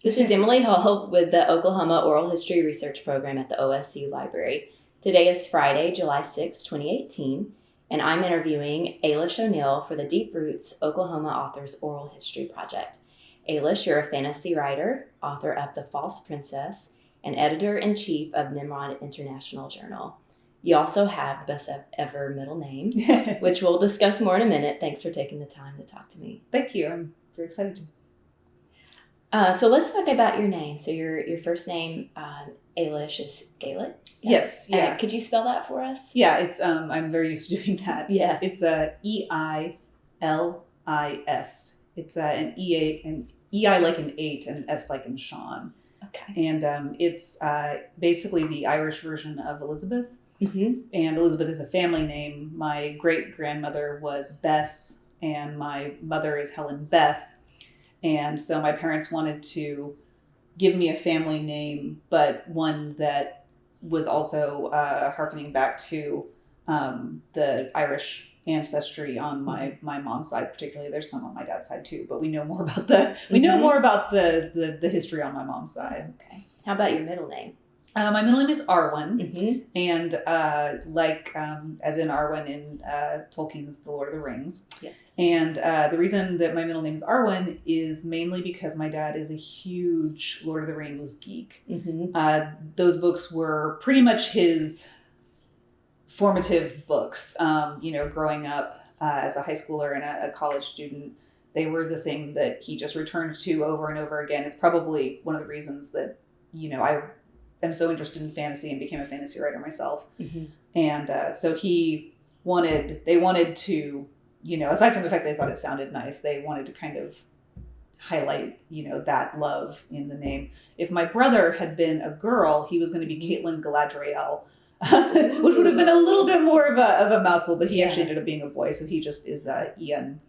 This is Emily Hall with the Oklahoma Oral History Research Program at the OSU Library. Today is Friday, July 6, 2018, and I'm interviewing Eilis O'Neal for the Deep Roots Oklahoma Authors Oral History Project. Eilis, you're a fantasy writer, author of The False Princess, and editor-in-chief of Nimrod International Journal. You also have the best ever middle name, which we'll discuss more in a minute. Thanks for taking the time to talk to me. Thank you. I'm very excited to. So let's talk about your name. So your first name, Eilis, is Gaelic? Yes. Yeah. Could you spell that for us? Yeah. It's I'm very used to doing that. Yeah. It's Eilis. It's an EI like an 8 and an S like in Sean. Okay. And it's basically the Irish version of Elizabeth. Mm-hmm. And Elizabeth is a family name. My great grandmother was Bess, and my mother is Helen Beth. And so my parents wanted to give me a family name, but one that was also hearkening back to the Irish ancestry on my mom's side, particularly. There's some on my dad's side too, but we know more about the history on my mom's side. Okay. How about your middle name? My middle name is Arwen, Mm-hmm. and as in Arwen in Tolkien's The Lord of the Rings. Yeah. And the reason that my middle name is Arwen is mainly because my dad is a huge Lord of the Rings geek. Mm-hmm. Those books were pretty much his formative books. Growing up as a high schooler and a college student, they were the thing that he just returned to over and over again. It's probably one of the reasons that, I am so interested in fantasy and became a fantasy writer myself. Mm-hmm. And so they wanted to, aside from the fact they thought it sounded nice, they wanted to kind of highlight, that love in the name. If my brother had been a girl, he was going to be Caitlin Galadriel, which would have been a little bit more of a mouthful, but he actually ended up being a boy. So he just is Ian,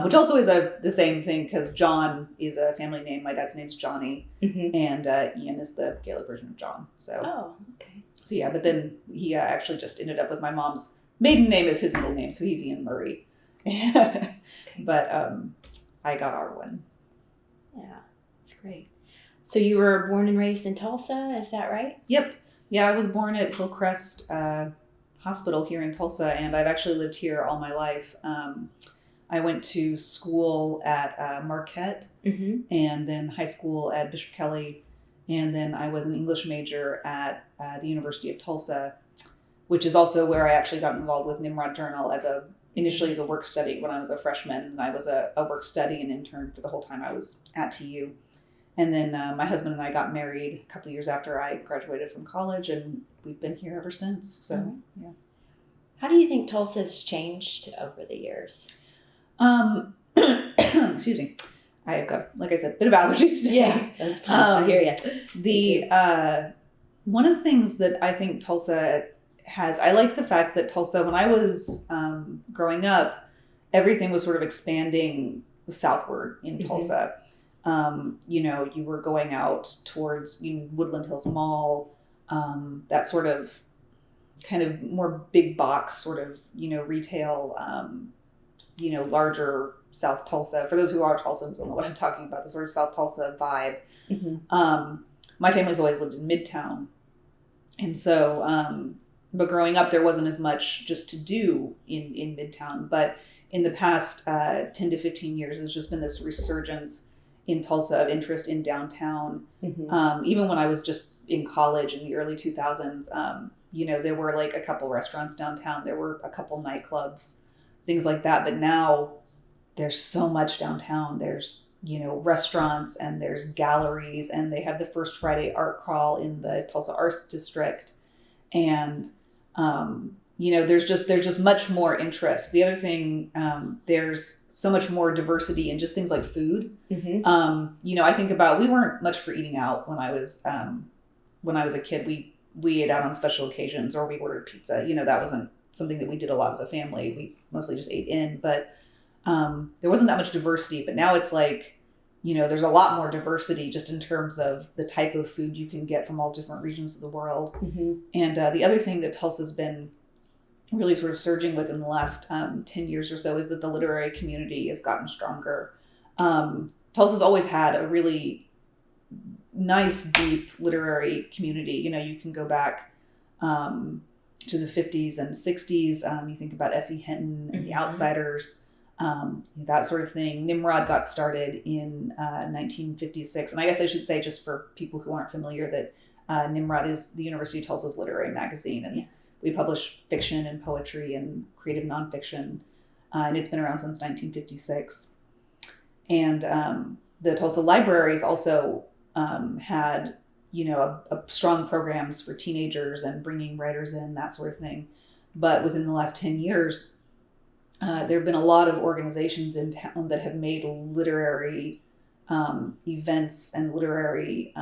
which also is the same thing because John is a family name. My dad's name's Johnny, Mm-hmm. and Ian is the Gaelic version of John. So, Oh, okay. So yeah, but then he actually just ended up with my mom's maiden name as his middle name, so he's Ian Murray. But I got Arwen. Yeah, that's great. So you were born and raised in Tulsa, is that right? Yep. Yeah, I was born at Hillcrest Hospital here in Tulsa, and I've actually lived here all my life. I went to school at Marquette, Mm-hmm. and then high school at Bishop Kelly, and then I was an English major at the University of Tulsa, which is also where I actually got involved with Nimrod Journal initially as a work study when I was a freshman, and I was a work study and intern for the whole time I was at TU. And then my husband and I got married a couple of years after I graduated from college, and we've been here ever since. So, Mm-hmm. yeah. How do you think Tulsa's changed over the years? Excuse me. I've got, like I said, a bit of allergies today. Yeah, that's fine. I hear you. One of the things that I think Tulsa has, I like the fact that Tulsa, when I was growing up, everything was sort of expanding southward in Mm-hmm. Tulsa. You were going out towards Woodland Hills Mall, that sort of kind of more big box sort of, retail, larger South Tulsa. For those who are Tulsans and know what I'm talking about, the sort of South Tulsa vibe. Mm-hmm. My family's always lived in Midtown. And so, but growing up, there wasn't as much just to do in Midtown. But in the past 10 to 15 years, there's just been this resurgence in Tulsa of interest in downtown. Mm-hmm. Even when I was just in college in the early 2000s, there were like a couple restaurants downtown. There were a couple nightclubs, things like that. But now there's so much downtown. There's, restaurants, and there's galleries, and they have the First Friday art crawl in the Tulsa Arts District. And, there's just much more interest. The other thing, there's so much more diversity in just things like food. Mm-hmm. I think about, we weren't much for eating out when I was a kid. We ate out on special occasions, or we ordered pizza. That wasn't something that we did a lot as a family. We mostly just ate in, but there wasn't that much diversity. But now it's like, there's a lot more diversity just in terms of the type of food you can get from all different regions of the world. Mm-hmm. And the other thing that Tulsa's been really sort of surging with in the last 10 years or so is that the literary community has gotten stronger. Tulsa's always had a really nice, deep literary community. You can go back to the 50s and 60s. You think about S.E. Hinton and The Outsiders, that sort of thing. Nimrod got started in 1956. And I guess I should say, just for people who aren't familiar, that Nimrod is the University of Tulsa's literary magazine. And we publish fiction and poetry and creative nonfiction. And it's been around since 1956. And the Tulsa Libraries also had, a strong programs for teenagers and bringing writers in, that sort of thing. But within the last 10 years, there have been a lot of organizations in town that have made literary events and literary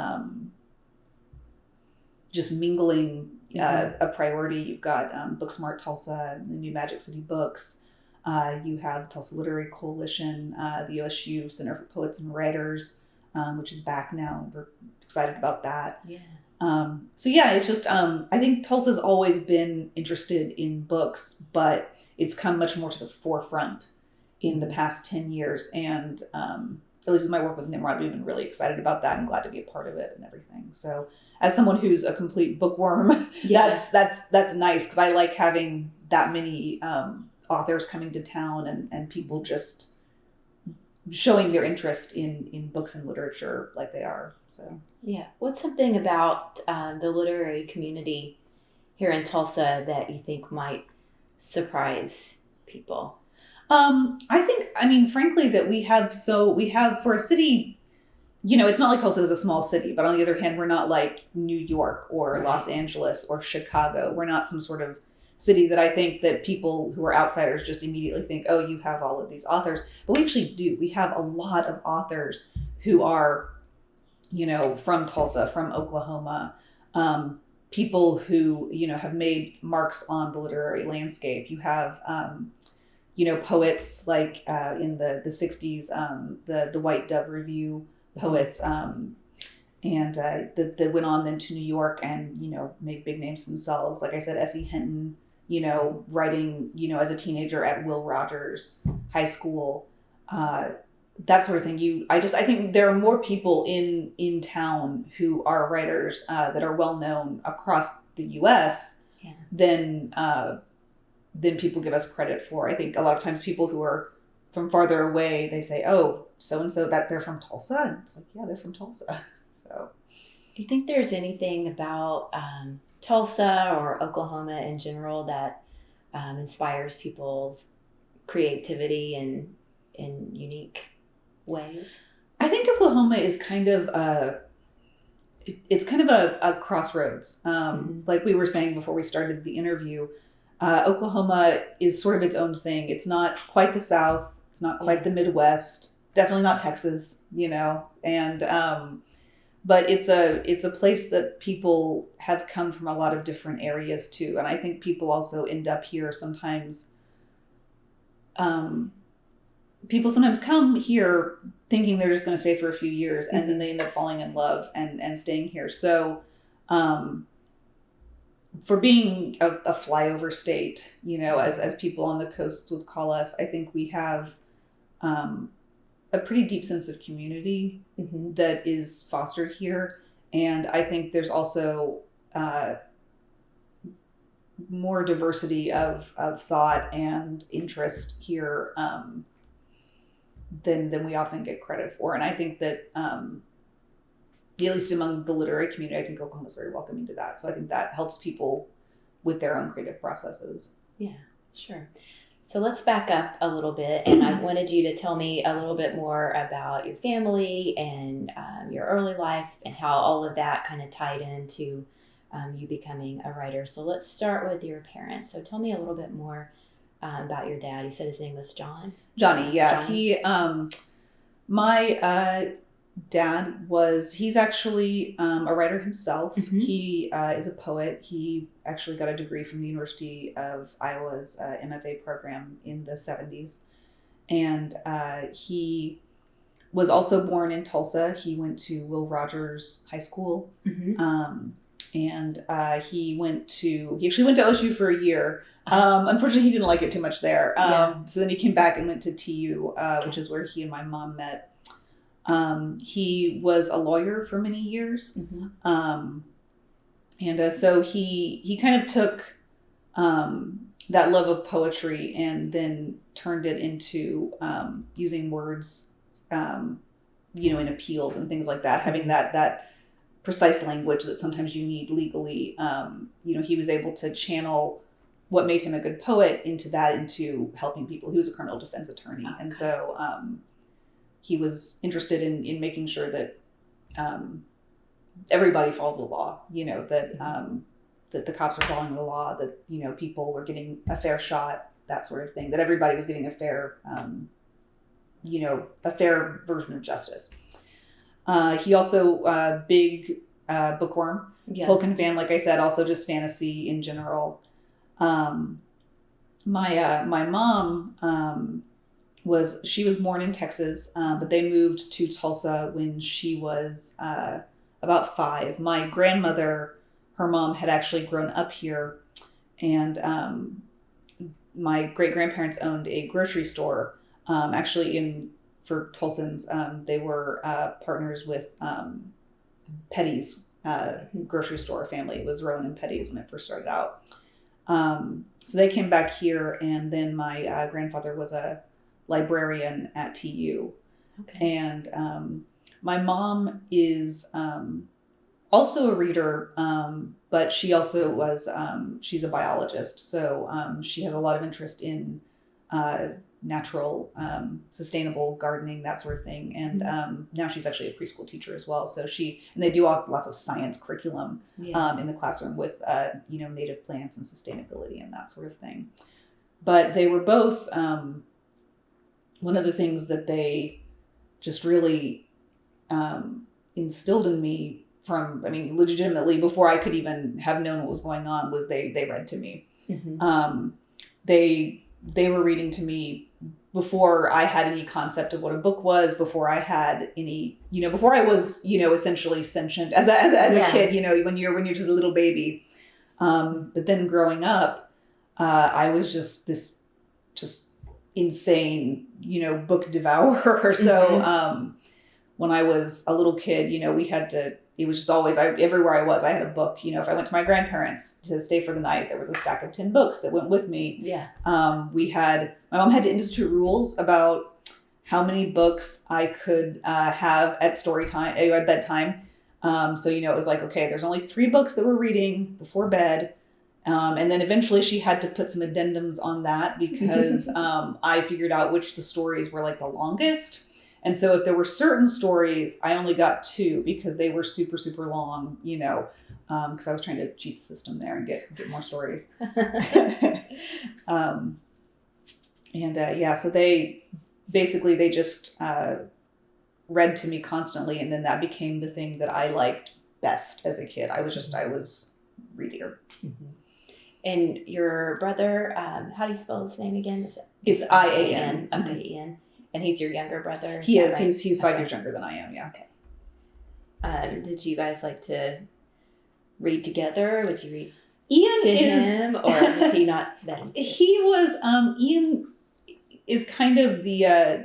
just mingling a priority. You've got Booksmart Tulsa, the New Magic City Books. You have Tulsa Literary Coalition, the OSU Center for Poets and Writers, which is back now. We're excited about that. Yeah. It's just, I think Tulsa's always been interested in books, but it's come much more to the forefront in the past 10 years. And at least with my work with Nimrod, we've been really excited about that and glad to be a part of it and everything. So as someone who's a complete bookworm, that's nice, because I like having that many authors coming to town and people just showing their interest in books and literature like they are. So what's something about the literary community here in Tulsa that you think might surprise people? Frankly, that we have for a city, it's not like Tulsa is a small city, but on the other hand, we're not like New York or Los Angeles or Chicago. We're not some sort of city that I think that people who are outsiders just immediately think, oh, you have all of these authors. But we actually do. We have a lot of authors who are, from Tulsa, from Oklahoma, people who, have made marks on the literary landscape. You have, poets like in the 60s, the White Dove Review poets, and that went on then to New York and, made big names for themselves. Like I said, S.E. Hinton, writing, as a teenager at Will Rogers High School, that sort of thing. I think there are more people in town who are writers that are well known across the U.S. than people give us credit for. I think a lot of times people who are from farther away, they say, oh, so-and-so, that they're from Tulsa. And it's like, yeah, they're from Tulsa. So do you think there's anything about Tulsa or Oklahoma in general that inspires people's creativity in unique ways? I think Oklahoma is kind of a crossroads. Like we were saying before we started the interview, Oklahoma is sort of its own thing. It's not quite the South. It's not quite the Midwest. Definitely not Texas, and but it's a place that people have come from a lot of different areas to, and I think people also end up here sometimes. People sometimes come here thinking they're just going to stay for a few years, and then they end up falling in love and staying here. So, for being a flyover state, as people on the coast would call us, I think we have a pretty deep sense of community that is fostered here. And I think there's also more diversity of thought and interest here than we often get credit for. And I think that, at least among the literary community, I think Oklahoma is very welcoming to that. So I think that helps people with their own creative processes. Yeah, sure. So let's back up a little bit, and I wanted you to tell me a little bit more about your family and your early life and how all of that kind of tied into you becoming a writer. So let's start with your parents. So tell me a little bit more about your dad. You said his name was John? Johnny, yeah. Johnny. My dad he's actually a writer himself. He is a poet. He actually got a degree from the University of Iowa's MFA program in the 70s. And he was also born in Tulsa. He went to Will Rogers High School. And he actually went to OSU for a year. Unfortunately, he didn't like it too much there. So then he came back and went to TU, which is where he and my mom met. He was a lawyer for many years. So he kind of took that love of poetry and then turned it into using words, in appeals and things like that, having that precise language that sometimes you need legally. He was able to channel what made him a good poet into helping people. He was a criminal defense attorney. Okay. And so he was interested in making sure that everybody followed the law, that the cops were following the law, that, people were getting a fair shot, that sort of thing, that everybody was getting a fair version of justice. He also, big bookworm, Tolkien fan, like I said, also just fantasy in general. My mom she was born in Texas, but they moved to Tulsa when she was about 5. My grandmother, her mom, had actually grown up here, and my great-grandparents owned a grocery store. Actually, for Tulsans, they were partners with Petty's grocery store family. It was Rowan and Petty's when it first started out. So they came back here, and then my grandfather was a librarian at TU. Okay. And my mom is also a reader, but she also was, she's a biologist. So she has a lot of interest in natural, sustainable gardening, that sort of thing. And now she's actually a preschool teacher as well. So and they do lots of science curriculum in the classroom with, native plants and sustainability and that sort of thing. But they were both, one of the things that they just really instilled in me legitimately before I could even have known what was going on, was they read to me. Mm-hmm. They were reading to me before I had any concept of what a book was, before I had any, before I was, essentially sentient as a kid, when you're just a little baby. But then growing up, I was just this insane, book devourer. So, when I was a little kid, it was just always, everywhere I was, I had a book. If I went to my grandparents to stay for the night, there was a stack of 10 books that went with me. Yeah. My mom had to institute rules about how many books I could have at at bedtime. So, it was like, okay, there's only 3 books that we're reading before bed. And then eventually she had to put some addendums on that because I figured out which the stories were like the longest. And so if there were certain stories, I only got 2 because they were super, super long, because I was trying to cheat the system there and get more stories. So they just read to me constantly. And then that became the thing that I liked best as a kid. I was readier. Mm-hmm. And your brother, how do you spell his name again? It's I-A-N. Okay, Ian. And he's your younger brother? He is. Right? He's 5 years younger than I am, yeah. Okay. Did you guys like to read together? Would you read him? Or was he not then? He was, Ian is kind of a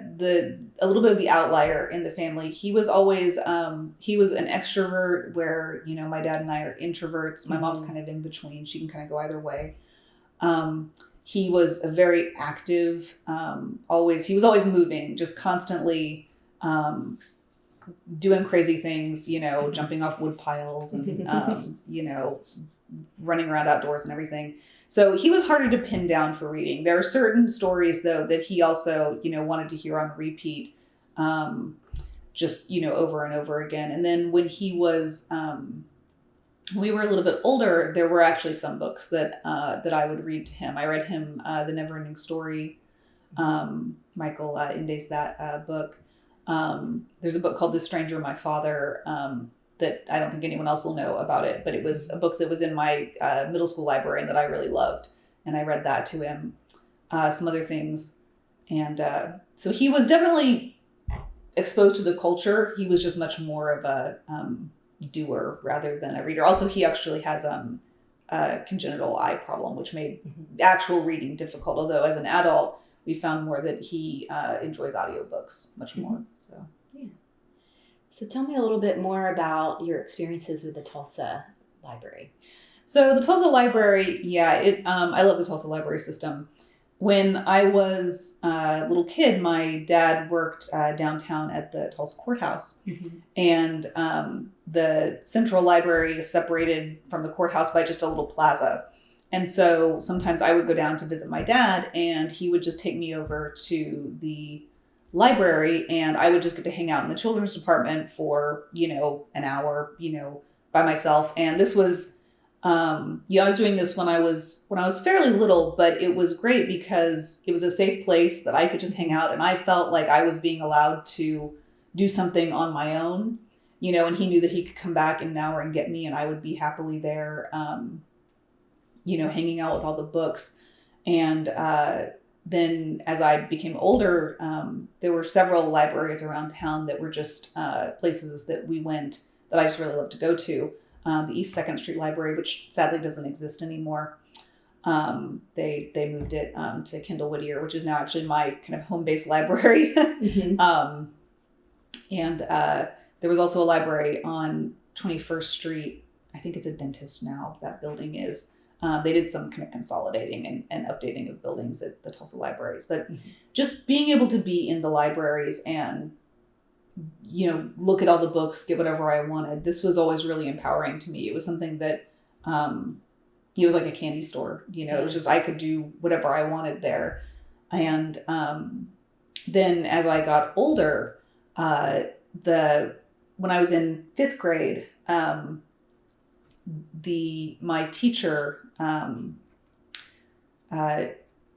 little bit of the outlier in the family. He was always, he was an extrovert where, my dad and I are introverts. My mom's kind of in between. She can kind of go either way. He was a very active, he was always moving, just constantly doing crazy things, jumping off wood piles and, running around outdoors and everything. So he was harder to pin down for reading. There are certain stories, though, that he also, wanted to hear on repeat, just, over and over again. And then when he was... when we were a little bit older, there were actually some books that I would read to him. I read him The Never-Ending Story. Michael Inde's that book. There's a book called The Stranger, My Father, that I don't think anyone else will know about it, but it was a book that was in my middle school library and that I really loved. And I read that to him. Some other things. And so he was definitely exposed to the culture. He was just much more of a... doer rather than a reader. Also, he actually has a congenital eye problem, which made actual reading difficult. Although as an adult, we found more that he enjoys audiobooks much more. So yeah. So tell me a little bit more about your experiences with the Tulsa Library. So the Tulsa Library, I love the Tulsa Library system. When I was a little kid, my dad worked downtown at the Tulsa courthouse. Mm-hmm. And the central library is separated from the courthouse by just a little plaza. And so sometimes I would go down to visit my dad, and he would just take me over to the library, and I would just get to hang out in the children's department for, an hour, by myself. And this was, I was doing this when I was fairly little, but it was great because it was a safe place that I could just hang out, and I felt like I was being allowed to do something on my own, and he knew that he could come back in an hour and get me, and I would be happily there, hanging out with all the books. And then as I became older, there were several libraries around town that were just places that we went that I just really loved to go to. The East 2nd Street Library, which sadly doesn't exist anymore. They moved it to Kendall Whittier, which is now actually my kind of home-based library. Mm-hmm. And there was also a library on 21st Street. I think it's a dentist now, that building is. They did some kind of consolidating and updating of buildings at the Tulsa libraries. But just being able to be in the libraries and, look at all the books, get whatever I wanted, this was always really empowering to me. It was something that, it was like a candy store. It was just, I could do whatever I wanted there. And then as I got older, when I was in 5th grade, my teacher,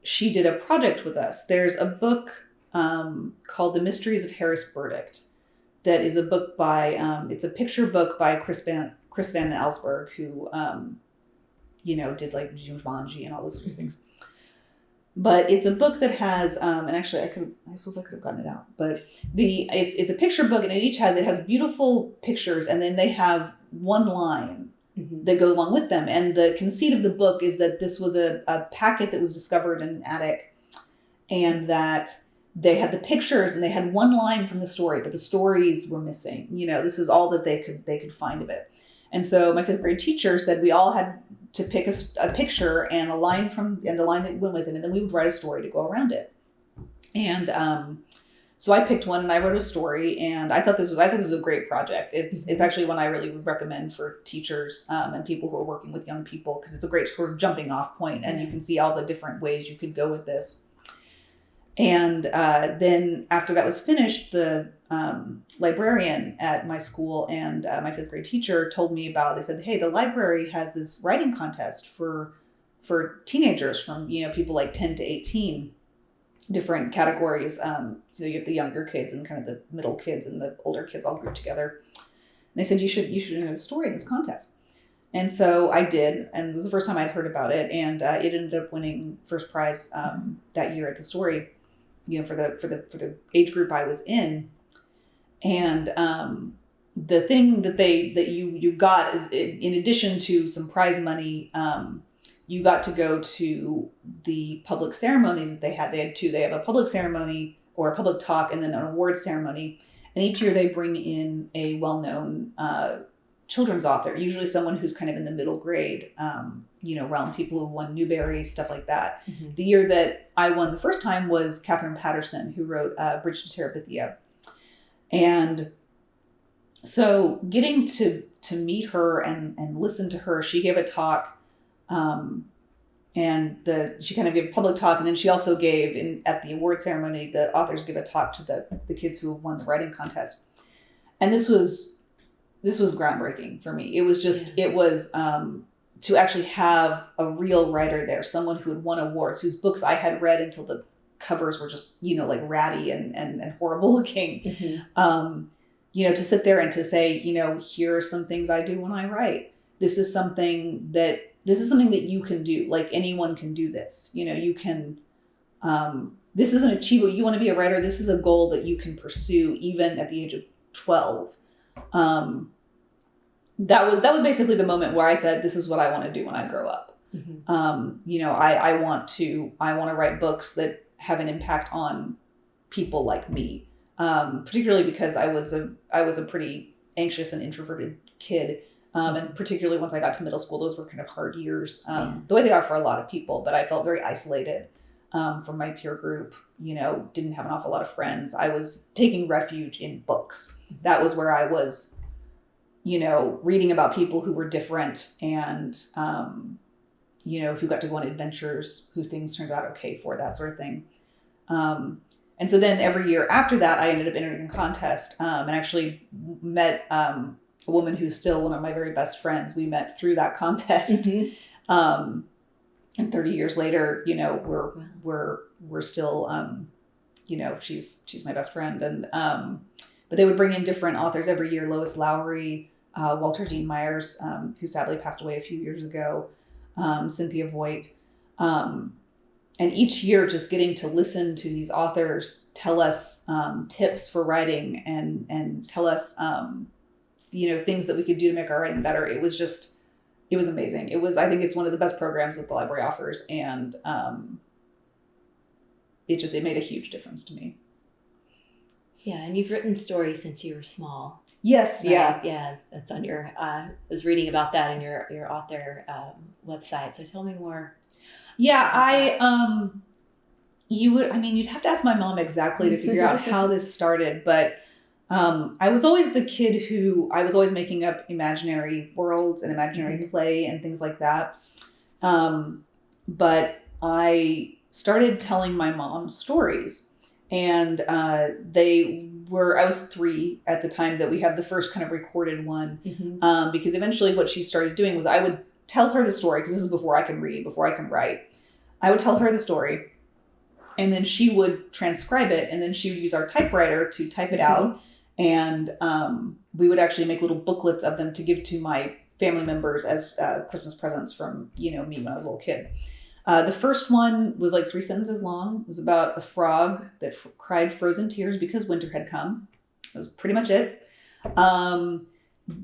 she did a project with us. There's a book called The Mysteries of Harris Burdick that is a book by, it's a picture book by Chris Van Allsburg, who, did like Jumanji and all those sorts of things. But it's a book that has, and actually I suppose I could have gotten it out, but it's a picture book, and it has beautiful pictures, and then they have one line that go along with them. And the conceit of the book is that this was a packet that was discovered in an attic, and that they had the pictures and they had one line from the story, but the stories were missing. This was all that they could find of it. And so my 5th grade teacher said we all had to pick a picture and a line and the line that went with it, and then we would write a story to go around it. And so I picked one and I wrote a story, and I thought this was a great project. It's actually one I really would recommend for teachers and people who are working with young people, because it's a great sort of jumping off point, and you can see all the different ways you could go with this. And then after that was finished, the librarian at my school and my 5th grade teacher told me about, they said, hey, the library has this writing contest for teenagers from, people like 10 to 18, different categories. So you have the younger kids and kind of the middle kids and the older kids all grouped together. And they said, you should enter the story in this contest. And so I did, and it was the first time I'd heard about it. And it ended up winning first prize that year at the story, for the age group I was in. And the thing that you got is, in addition to some prize money, you got to go to the public ceremony that they had. They had two. They have a public ceremony or a public talk, and then an award ceremony. And each year they bring in a well-known children's author, usually someone who's kind of in the middle grade, realm, people who won Newbery, stuff like that. Mm-hmm. The year that I won the first time was Katherine Patterson, who wrote Bridge to Terabithia. And so getting to meet her and listen to her, she gave a talk, and she kind of gave a public talk, and then she also gave, at the award ceremony, the authors give a talk to the kids who won the writing contest. And this was groundbreaking for me. It was just, It was to actually have a real writer there, someone who had won awards, whose books I had read until the covers were just, like ratty and horrible looking. Mm-hmm. To sit there and to say, here are some things I do when I write. This is something that you can do. Like, anyone can do this. You can, this isn't achievable. You want to be a writer. This is a goal that you can pursue even at the age of 12. That was basically the moment where I said, this is what I want to do when I grow up. Mm-hmm. I want to write books that have an impact on people like me. particularly because I was a pretty anxious and introverted kid. And particularly once I got to middle school, those were kind of hard years, the way they are for a lot of people. But I felt very isolated from my peer group, didn't have an awful lot of friends. I was taking refuge in books. That was where I was, reading about people who were different and, who got to go on adventures, who things turned out okay for, that sort of thing. And so then every year after that, I ended up entering a contest and actually met a woman who's still one of my very best friends. We met through that contest. Mm-hmm. And 30 years later, we're still, she's my best friend. And, but they would bring in different authors every year. Lois Lowry, Walter Dean Myers, who sadly passed away a few years ago, Cynthia Voigt. And each year just getting to listen to these authors tell us tips for writing and tell us, things that we could do to make our writing better. It was amazing. I think it's one of the best programs that the library offers. And it made a huge difference to me. Yeah. And you've written stories since you were small. Yes. Right? Yeah. Yeah. That's on I was reading about that in your author website. So tell me more. Yeah. You'd have to ask my mom exactly to figure out how this started, but I was always the kid who I was always making up imaginary worlds and imaginary play and things like that. But I started telling my mom stories, and I was 3 at the time that we have the first kind of recorded one, because eventually what she started doing was I would tell her the story, because this is before I can read, before I can write. I would tell her the story, and then she would transcribe it, and then she would use our typewriter to type it out. And we would actually make little booklets of them to give to my family members as Christmas presents from, me when I was a little kid. The first one was like 3 sentences long. It was about a frog that cried frozen tears because winter had come. That was pretty much it.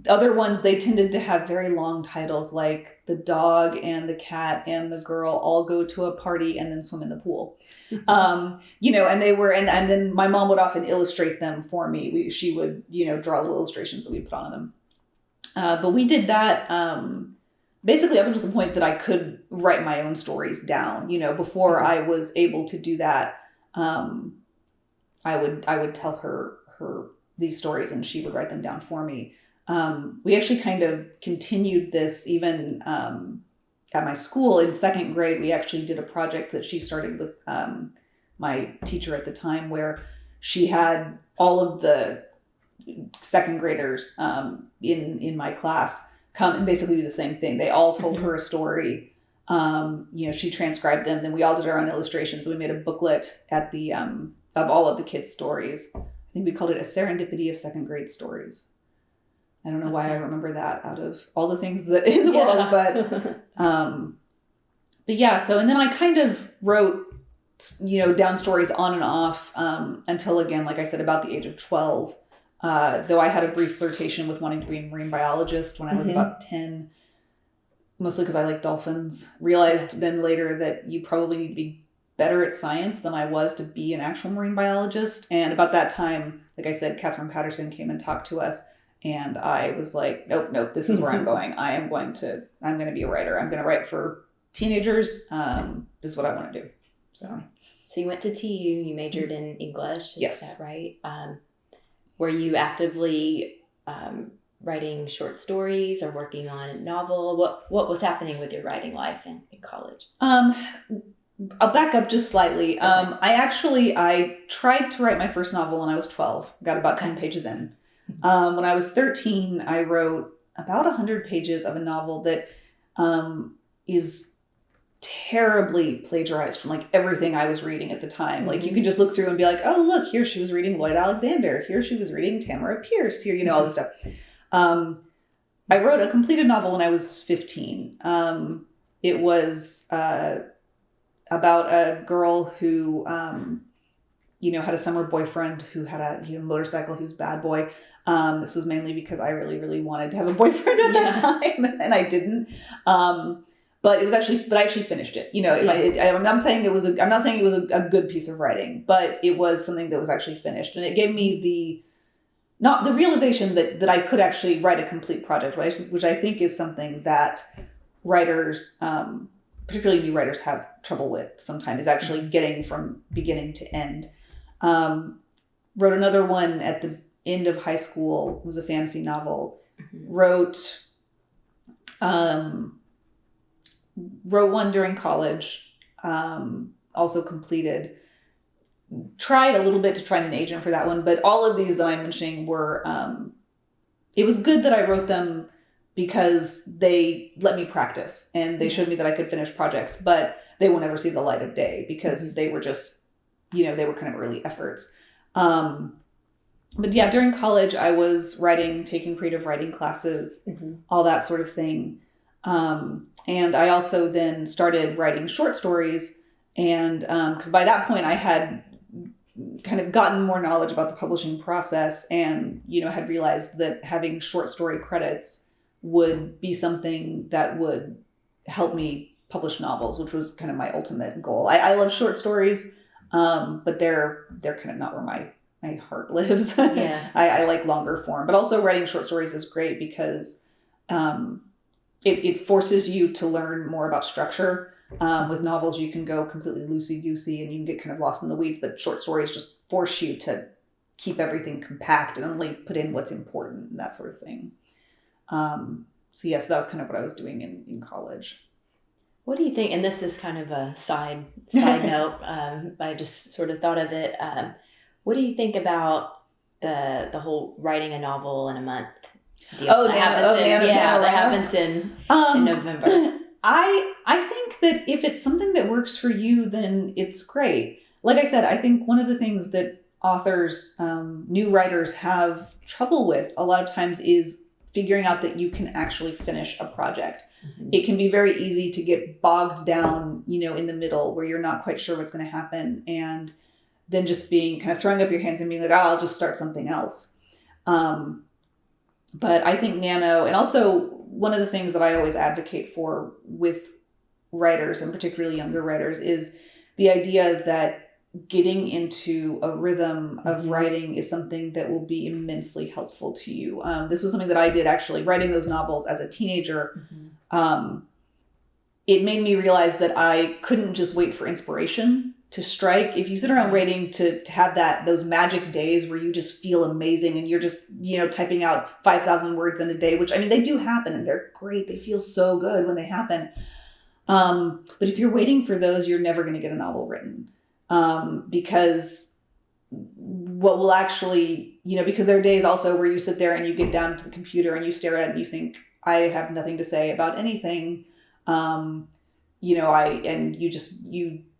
Other ones, they tended to have very long titles, like the dog and the cat and the girl all go to a party and then swim in the pool. And they were, and then my mom would often illustrate them for me. She would, draw little illustrations that we put on them. But we did that basically up until the point that I could write my own stories down. Before I was able to do that, I would tell her these stories and she would write them down for me. We actually kind of continued this even at my school. In 2nd grade. We actually did a project that she started with my teacher at the time, where she had all of the 2nd graders in my class come and basically do the same thing. They all told her a story. She transcribed them. Then we all did our own illustrations. We made a booklet at the of all of the kids' stories. I think we called it A Serendipity of 2nd Grade Stories. I don't know why I remember that out of all the things that in the world, but yeah. So, and then I kind of wrote, down stories on and off until, again, like I said, about the age of 12. Though I had a brief flirtation with wanting to be a marine biologist when I was about 10, mostly because I like dolphins. Realized then later that you probably need to be better at science than I was to be an actual marine biologist. And about that time, like I said, Katherine Patterson came and talked to us. And I was like, nope, this is where I'm going. I'm going to be a writer. I'm going to write for teenagers. This is what I want to do. So you went to TU, you majored in English. Yes. Is that right? Were you actively writing short stories or working on a novel? What was happening with your writing life in college? I'll back up just slightly. Okay. I tried to write my first novel when I was 12. Got about 10 pages in. When I was 13, I wrote about 100 pages of a novel that is terribly plagiarized from like everything I was reading at the time. Like you could just look through and be like, oh, look, here she was reading Lloyd Alexander. Here she was reading Tamara Pierce. Here, all this stuff. I wrote a completed novel when I was 15. It was about a girl who, had a summer boyfriend who had a motorcycle. He was a bad boy. This was mainly because I really, really wanted to have a boyfriend at that time, and I didn't. But I actually finished it. I'm not saying it was a good piece of writing, but it was something that was actually finished, and it gave me the realization that I could actually write a complete project, which I think is something that writers, particularly new writers, have trouble with sometimes, is actually getting from beginning to end. Wrote another one at the end of high school. It was a fantasy novel. Wrote one during college, also completed. Tried a little bit to find an agent for that one, but all of these that I'm mentioning were, it was good that I wrote them because they let me practice and they showed me that I could finish projects, but they will never see the light of day because they were just, they were kind of early efforts. But yeah, during college I was taking creative writing classes, all that sort of thing. And I also then started writing short stories, and because by that point I had kind of gotten more knowledge about the publishing process and, had realized that having short story credits would be something that would help me publish novels, which was kind of my ultimate goal. I love short stories, but they're kind of not where my heart lives. Yeah. I like longer form, but also writing short stories is great because it forces you to learn more about structure. With novels, you can go completely loosey-goosey and you can get kind of lost in the weeds, but short stories just force you to keep everything compact and only put in what's important and that sort of thing. So yes, that was kind of what I was doing in college. What do you think, and this is kind of a side note, I just sort of thought of it. What do you think about the whole writing a novel in a month deal? That happens in November. I think that if it's something that works for you, then it's great. Like I said, I think one of the things that authors, new writers have trouble with a lot of times is figuring out that you can actually finish a project. It can be very easy to get bogged down, in the middle where you're not quite sure what's going to happen, and then just being kind of throwing up your hands and being like, I'll just start something else. But I think Nano, and also one of the things that I always advocate for with writers, and particularly younger writers, is the idea that getting into a rhythm of writing is something that will be immensely helpful to you. This was something that I did actually writing those novels as a teenager. It made me realize that I couldn't just wait for inspiration to strike. If you sit around waiting to have those magic days where you just feel amazing and you're just, typing out 5,000 words in a day, which, they do happen and they're great. They feel so good when they happen. But if you're waiting for those, you're never going to get a novel written. Because what will actually, because there are days also where you sit there and you get down to the computer and you stare at it and you think, I have nothing to say about anything.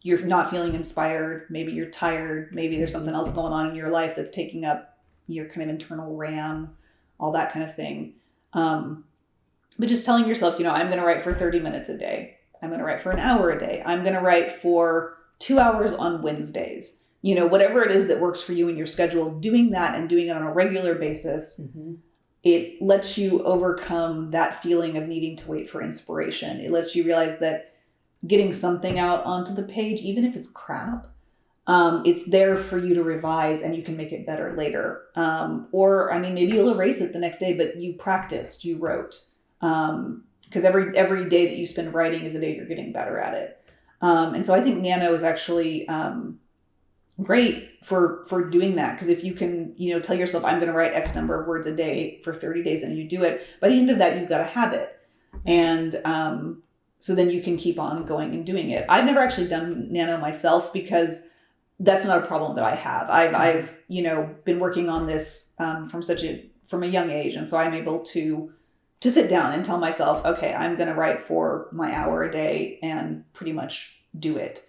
You're not feeling inspired. Maybe you're tired. Maybe there's something else going on in your life that's taking up your kind of internal RAM, all that kind of thing. But just telling yourself, I'm going to write for 30 minutes a day. I'm going to write for an hour a day. I'm going to write for 2 hours on Wednesdays. Whatever it is that works for you in your schedule, doing that and doing it on a regular basis, it lets you overcome that feeling of needing to wait for inspiration. It lets you realize that getting something out onto the page, even if it's crap, it's there for you to revise and you can make it better later. Or maybe you'll erase it the next day, but you practiced, you wrote. Because every day that you spend writing is a day you're getting better at it. And so I think Nano is actually great for doing that. Because if you can, tell yourself, I'm going to write X number of words a day for 30 days and you do it, by the end of that, you've got a habit. And so then you can keep on going and doing it. I've never actually done Nano myself because that's not a problem that I have. I've been working on this from a young age. And so I'm able to sit down and tell myself, okay, I'm going to write for my hour a day and pretty much do it.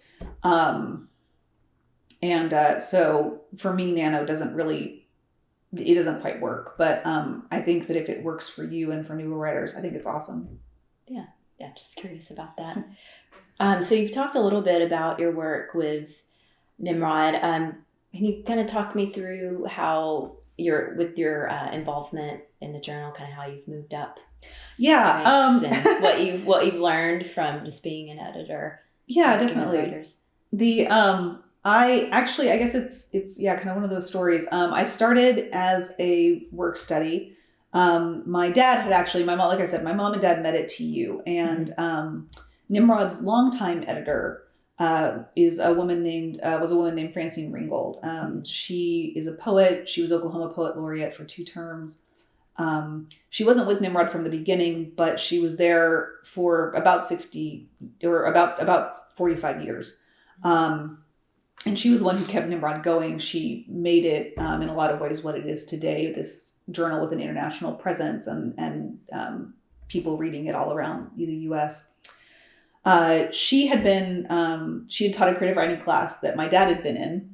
So for me, Nano doesn't quite work, but I think that if it works for you and for newer writers, I think it's awesome. Yeah, just curious about that. So you've talked a little bit about your work with Nimrod. Can you kind of talk me through how with your involvement in the journal, kind of how you've moved up. Yeah. And what you've learned from just being an editor. Yeah, definitely. I guess it's kind of one of those stories. I started as a work study. My dad had actually, my mom, like I said, my mom and dad met at TU, and Nimrod's longtime editor was a woman named Francine Ringgold. She is a poet. She was Oklahoma Poet Laureate for 2 terms. She wasn't with Nimrod from the beginning, but she was there for about 45 years. And she was the one who kept Nimrod going. She made it, in a lot of ways, what it is today, this journal with an international presence and people reading it all around the U.S. She had taught a creative writing class that my dad had been in.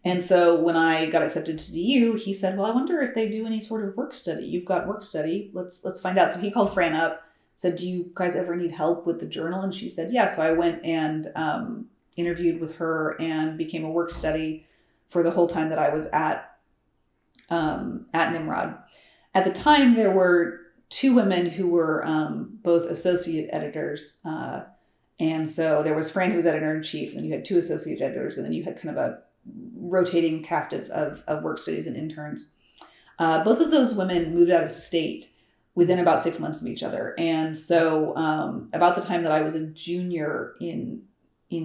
And so when I got accepted to DU, he said, well, I wonder if they do any sort of work study. You've got work study. Let's find out. So he called Fran up, said, do you guys ever need help with the journal? And she said, yeah. So I went and interviewed with her and became a work study for the whole time that I was at Nimrod. At the time, there were 2 women who were both associate editors. And so there was Fran, who was editor-in-chief, and then you had 2 associate editors, and then you had kind of a rotating cast of work studies and interns. Both of those women moved out of state within about 6 months of each other. And so about the time that I was a junior in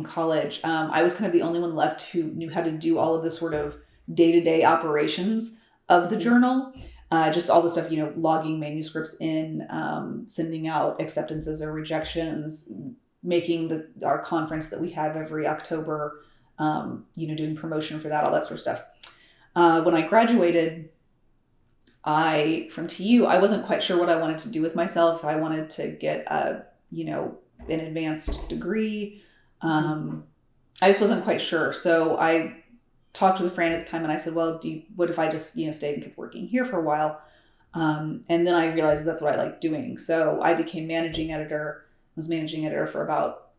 college, I was kind of the only one left who knew how to do all of the sort of day-to-day operations of the journal. Just all the stuff, logging manuscripts in, sending out acceptances or rejections, making our conference that we have every October, doing promotion for that, all that sort of stuff. When I graduated from TU, I wasn't quite sure what I wanted to do with myself. I wanted to get an advanced degree. I just wasn't quite sure. So I talked with a friend at the time and I said, well, what if I just, stayed and kept working here for a while? And then I realized that's what I liked doing. So I became was managing editor for about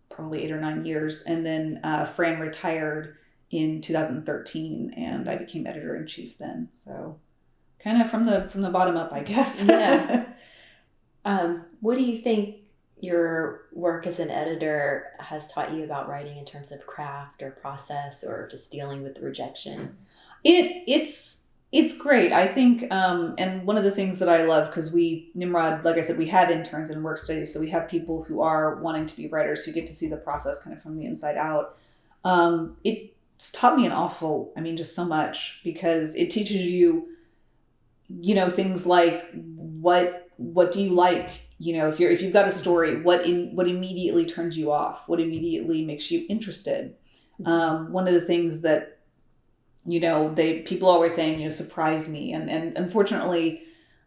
probably 8 or 9 years. And then Fran retired in 2013 and I became editor-in-chief then. So kind of from the bottom up, I guess. Yeah. What do you think your work as an editor has taught you about writing in terms of craft or process or just dealing with rejection? It's great. I think, and one of the things that I love, because Nimrod, like I said, we have interns and work studies, so we have people who are wanting to be writers who get to see the process kind of from the inside out. It's taught me just so much, because it teaches you, things like what do you like? If you've got a story, what immediately turns you off? What immediately makes you interested? One of the things that people always saying, surprise me. And unfortunately,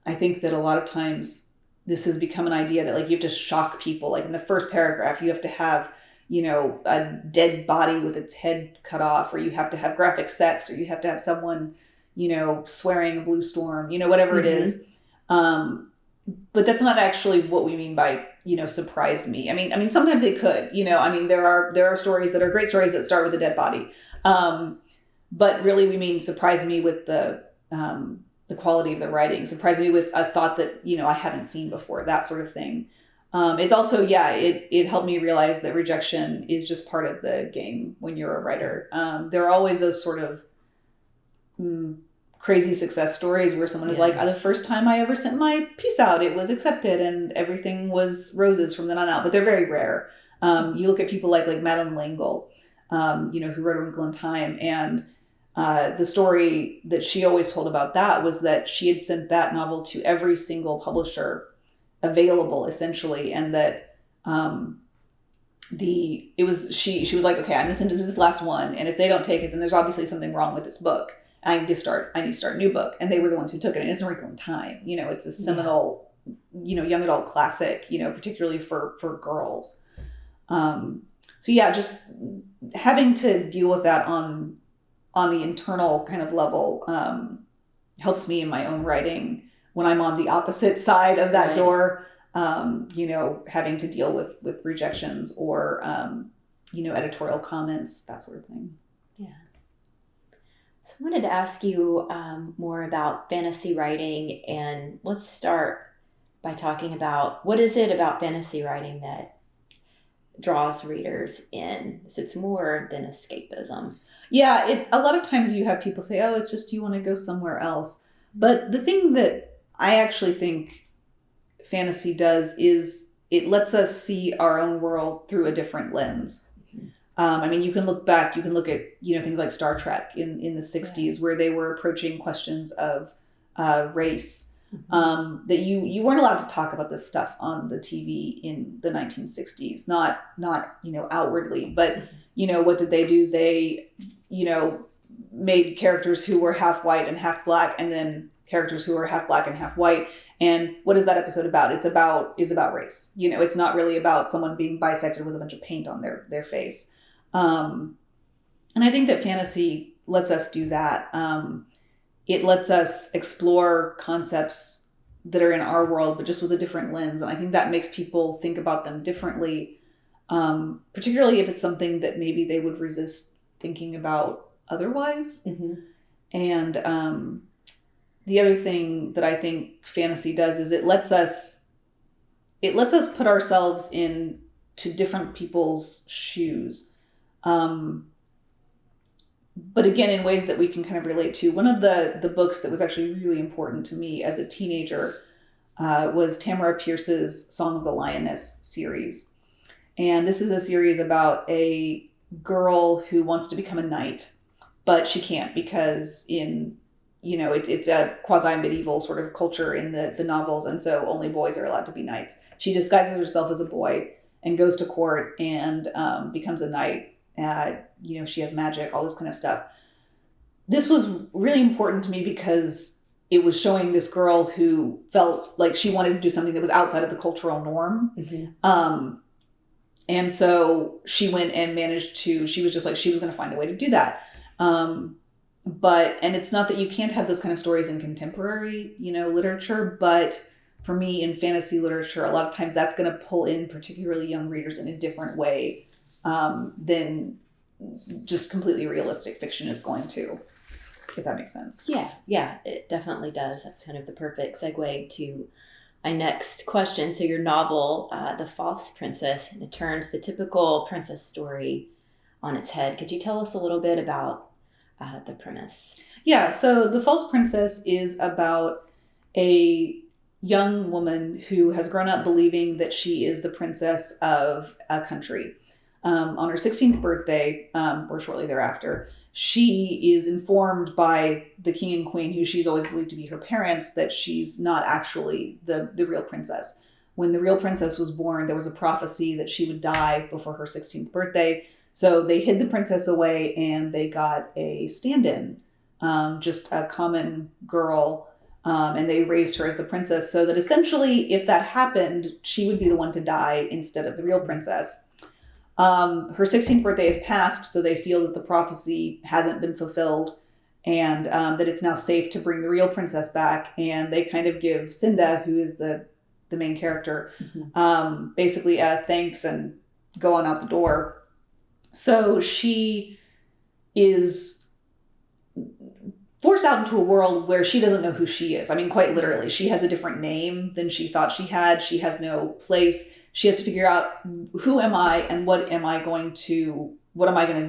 I think that a lot of times this has become an idea that you have to shock people. Like in the first paragraph, you have to have, a dead body with its head cut off, or you have to have graphic sex, or you have to have someone, swearing a blue storm, whatever it is. But that's not actually what we mean by, surprise me. I mean, sometimes it could, there are stories that are great stories that start with a dead body. But really, we mean surprise me with the quality of the writing, surprise me with a thought that, I haven't seen before, that sort of thing. It's also, it helped me realize that rejection is just part of the game when you're a writer. There are always those sort of crazy success stories where someone is like, the first time I ever sent my piece out, it was accepted and everything was roses from then on out. But they're very rare. You look at people like Madeleine Langelle, who wrote A Wrinkle in Time, and the story that she always told about that was that she had sent that novel to every single publisher available, essentially, and that she was like, okay, I'm gonna send it to this last one, and if they don't take it, then there's obviously something wrong with this book. I need to start a new book. And they were the ones who took it. And it's A Wrinkle in Time. It's a seminal, young adult classic, particularly for girls. Just having to deal with that on the internal kind of level helps me in my own writing when I'm on the opposite side of that door, having to deal with rejections or, editorial comments, that sort of thing. Yeah. So I wanted to ask you more about fantasy writing, and let's start by talking about what is it about fantasy writing that draws readers in? So it's more than escapism. Yeah, a lot of times you have people say, oh, it's just you want to go somewhere else. But the thing that I actually think fantasy does is it lets us see our own world through a different lens. I mean, you can look back, you can look at, things like Star Trek in the 60s, where they were approaching questions of race, that you weren't allowed to talk about this stuff on the TV in the 1960s, not outwardly, but, what did they do? They, made characters who were half white and half black, and then characters who are half black and half white. And what is that episode about? It's about race. It's not really about someone being bisected with a bunch of paint on their face. And I think that fantasy lets us do that. It lets us explore concepts that are in our world, but just with a different lens. And I think that makes people think about them differently, particularly if it's something that maybe they would resist thinking about otherwise. Mm-hmm. And the other thing that I think fantasy does is it lets us put ourselves into different people's shoes. But again, in ways that we can kind of relate to. One of the books that was actually really important to me as a teenager was Tamara Pierce's Song of the Lioness series. And this is a series about a girl who wants to become a knight, but she can't because it's a quasi-medieval sort of culture in the novels, and so only boys are allowed to be knights. She disguises herself as a boy and goes to court and becomes a knight. She has magic, all this kind of stuff. This was really important to me because it was showing this girl who felt like she wanted to do something that was outside of the cultural norm. Mm-hmm. And so she went and she was just like, she was going to find a way to do that. And it's not that you can't have those kind of stories in contemporary, literature, but for me in fantasy literature, a lot of times that's going to pull in particularly young readers in a different way than just completely realistic fiction is going to, if that makes sense. Yeah, it definitely does. That's kind of the perfect segue to my next question. So your novel, The False Princess, and it turns the typical princess story on its head. Could you tell us a little bit about the premise? Yeah, so The False Princess is about a young woman who has grown up believing that she is the princess of a country. On her 16th birthday, or shortly thereafter, she is informed by the king and queen, who she's always believed to be her parents, that she's not actually the real princess. When the real princess was born, there was a prophecy that she would die before her 16th birthday. So they hid the princess away and they got a stand-in, just a common girl, and they raised her as the princess so that essentially if that happened, she would be the one to die instead of the real princess. Her 16th birthday has passed, so they feel that the prophecy hasn't been fulfilled and that it's now safe to bring the real princess back. And they kind of give Cinda, who is the main character, mm-hmm. Basically a thanks and go on out the door. So she is forced out into a world where she doesn't know who she is. I mean, quite literally, she has a different name than she thought she had. She has no place. She has to figure out who am I and what am I going to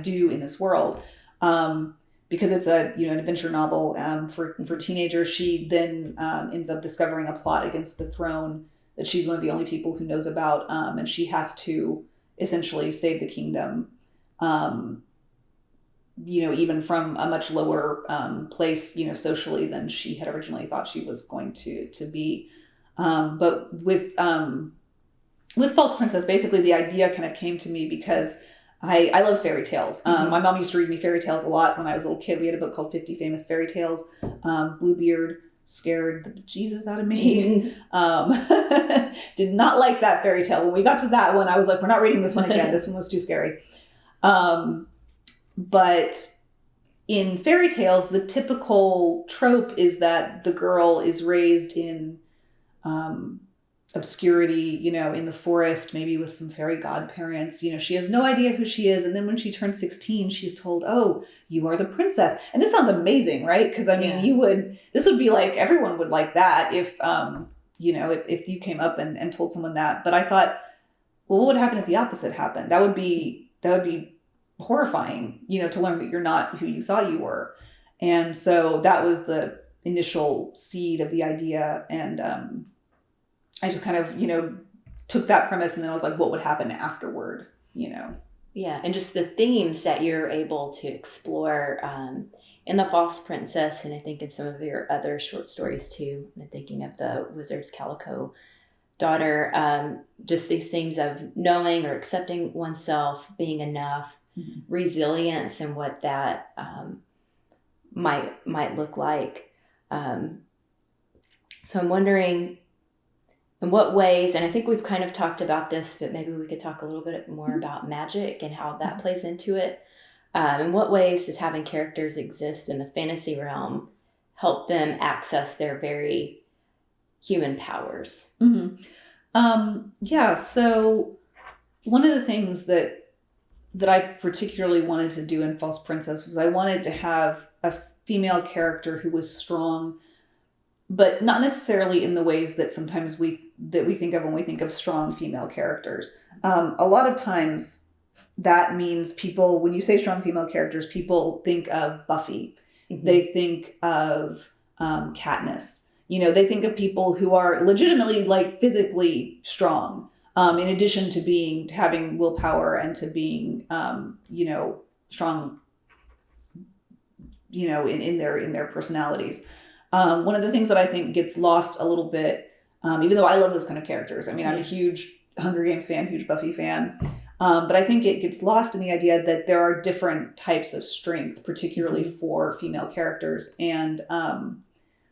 do in this world? Because it's an adventure novel for teenagers. She then ends up discovering a plot against the throne that she's one of the only people who knows about, and she has to essentially save the kingdom. Even from a much lower place, socially than she had originally thought she was going to be. But with False Princess, basically the idea kind of came to me because I love fairy tales. Mm-hmm. My mom used to read me fairy tales a lot when I was a little kid. We had a book called 50 Famous Fairy Tales. Bluebeard scared the bejesus out of me. Mm-hmm. Did not like that fairy tale. When we got to that one, I was like, we're not reading this one again. This one was too scary. But in fairy tales, the typical trope is that the girl is raised in obscurity, in the forest, maybe with some fairy godparents. She has no idea who she is. And then when she turns 16, she's told, oh, you are the princess. And this sounds amazing, right? Because this would be like, everyone would like that if you came up and told someone that. But I thought, well, what would happen if the opposite happened? That would be horrifying, to learn that you're not who you thought you were. And so that was the initial seed of the idea. And I just kind of, took that premise, and then I was like, what would happen afterward, Yeah, and just the themes that you're able to explore in The False Princess, and I think in some of your other short stories too. I'm thinking of The Wizard's Calico Daughter, just these themes of knowing or accepting oneself, being enough, resilience, and what that might look like. So I'm wondering, in what ways, and I think we've kind of talked about this, but maybe we could talk a little bit more about magic and how that plays into it. In what ways does having characters exist in the fantasy realm help them access their very human powers? So one of the things that I particularly wanted to do in False Princess was I wanted to have a female character who was strong, but not necessarily in the ways that sometimes we think of when we think of strong female characters. A lot of times that means people, when you say strong female characters, people think of Buffy. They think of Katniss. They think of people who are legitimately like physically strong, in addition to having willpower and to being, strong, in their personalities. One of the things that I think gets lost a little bit, even though I love those kind of characters. I'm a huge Hunger Games fan, huge Buffy fan. But I think it gets lost in the idea that there are different types of strength, particularly for female characters. And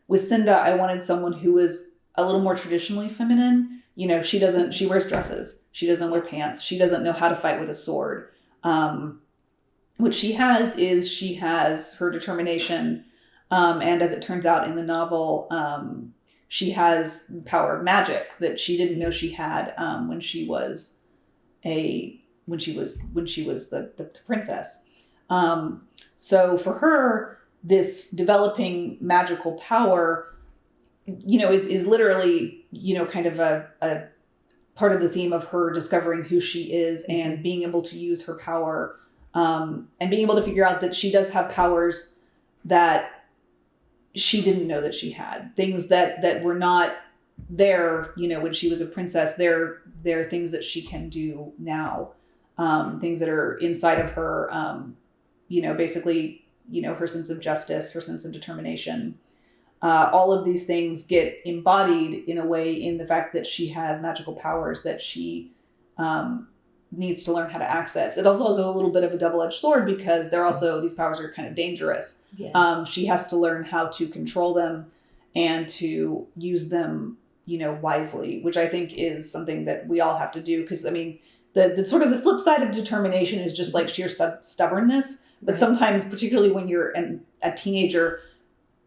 with Cinda, I wanted someone who was a little more traditionally feminine. She wears dresses. She doesn't wear pants. She doesn't know how to fight with a sword. What she has her determination. And as it turns out in the novel, she has the power of magic that she didn't know she had when she was the princess. So for her, this developing magical power, is literally, kind of a part of the theme of her discovering who she is and being able to use her power, and being able to figure out that she does have powers that she didn't know that she had, things that were not there, when she was a princess. They're things that she can do now, things that are inside of her, basically, her sense of justice, her sense of determination. All of these things get embodied in a way in the fact that she has magical powers that she needs to learn how to access. It also is a little bit of a double-edged sword because these powers are kind of dangerous. Yeah. She has to learn how to control them and to use them, wisely, which I think is something that we all have to do. Because the sort of the flip side of determination is just like sheer stubbornness. But sometimes, particularly when you're a teenager,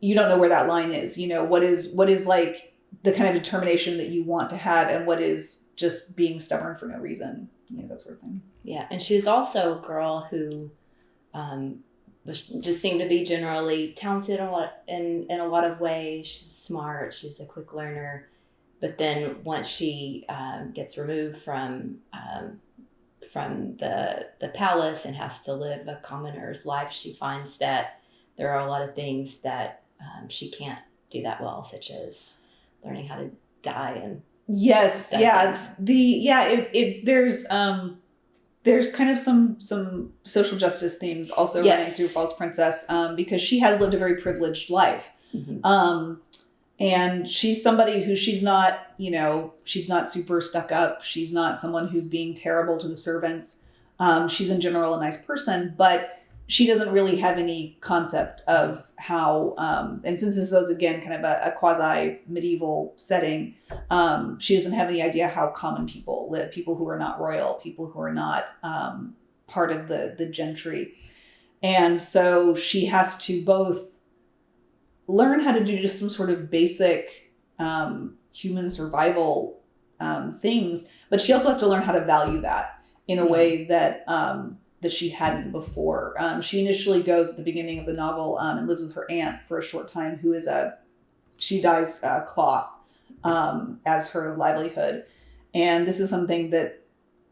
you don't know where that line is. What is like the kind of determination that you want to have, and what is just being stubborn for no reason. That sort of thing. Yeah, and she was also a girl who just seemed to be generally talented in a lot of ways. She was smart. She was a quick learner. But then once she gets removed from the palace and has to live a commoner's life, she finds that there are a lot of things that she can't do that well, such as learning how to die and yes, yeah, there's kind of some social justice themes also running through False Princess, because she has lived a very privileged life. And she's somebody who she's not super stuck up. She's not someone who's being terrible to the servants. She's in general a nice person, but she doesn't really have any concept of how, and since this is again kind of a quasi medieval setting, she doesn't have any idea how common people live, people who are not royal, people who are not part of the gentry. And so she has to both learn how to do just some sort of basic human survival things, but she also has to learn how to value that in a way that that she hadn't before. She initially goes at the beginning of the novel and lives with her aunt for a short time, who is she dyes cloth as her livelihood. And this is something that,